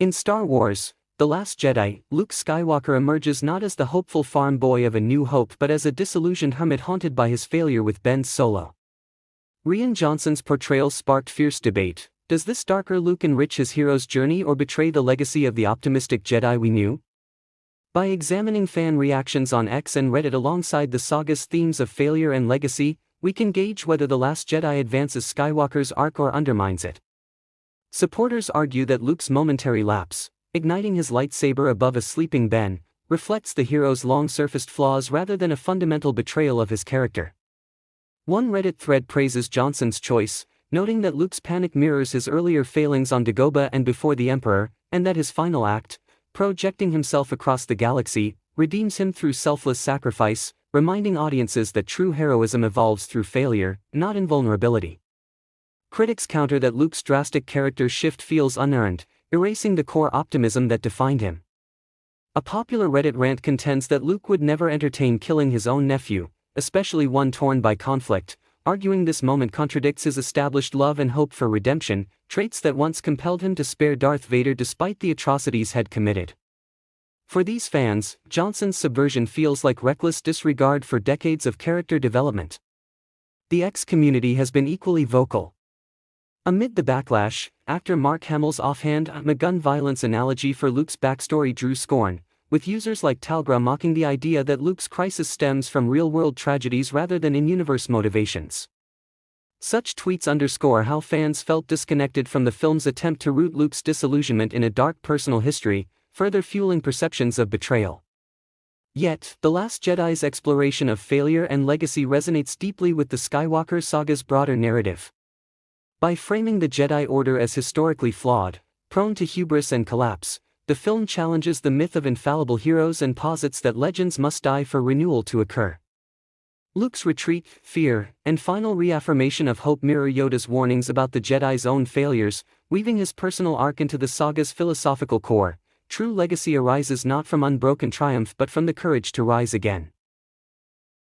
In Star Wars, The Last Jedi, Luke Skywalker emerges not as the hopeful farm boy of A New Hope but as a disillusioned hermit haunted by his failure with Ben Solo. Rian Johnson's portrayal sparked fierce debate. Does this darker Luke enrich his hero's journey or betray the legacy of the optimistic Jedi we knew? By examining fan reactions on X and Reddit alongside the saga's themes of failure and legacy, we can gauge whether The Last Jedi advances Skywalker's arc or undermines it. Supporters argue that Luke's momentary lapse, igniting his lightsaber above a sleeping Ben, reflects the hero's long-surfaced flaws rather than a fundamental betrayal of his character. One Reddit thread praises Johnson's choice, noting that Luke's panic mirrors his earlier failings on Dagobah and before the Emperor, and that his final act, projecting himself across the galaxy, redeems him through selfless sacrifice, reminding audiences that true heroism evolves through failure, not invulnerability. Critics counter that Luke's drastic character shift feels unearned, erasing the core optimism that defined him. A popular Reddit rant contends that Luke would never entertain killing his own nephew, especially one torn by conflict, arguing this moment contradicts his established love and hope for redemption, traits that once compelled him to spare Darth Vader despite the atrocities he'd committed. For these fans, Johnson's subversion feels like reckless disregard for decades of character development. The X community has been equally vocal. Amid the backlash, actor Mark Hamill's offhand gun violence analogy for Luke's backstory drew scorn, with users like Talgra mocking the idea that Luke's crisis stems from real-world tragedies rather than in-universe motivations. Such tweets underscore how fans felt disconnected from the film's attempt to root Luke's disillusionment in a dark personal history, further fueling perceptions of betrayal. Yet, The Last Jedi's exploration of failure and legacy resonates deeply with the Skywalker saga's broader narrative. By framing the Jedi Order as historically flawed, prone to hubris and collapse, the film challenges the myth of infallible heroes and posits that legends must die for renewal to occur. Luke's retreat, fear, and final reaffirmation of hope mirror Yoda's warnings about the Jedi's own failures, weaving his personal arc into the saga's philosophical core. True legacy arises not from unbroken triumph but from the courage to rise again.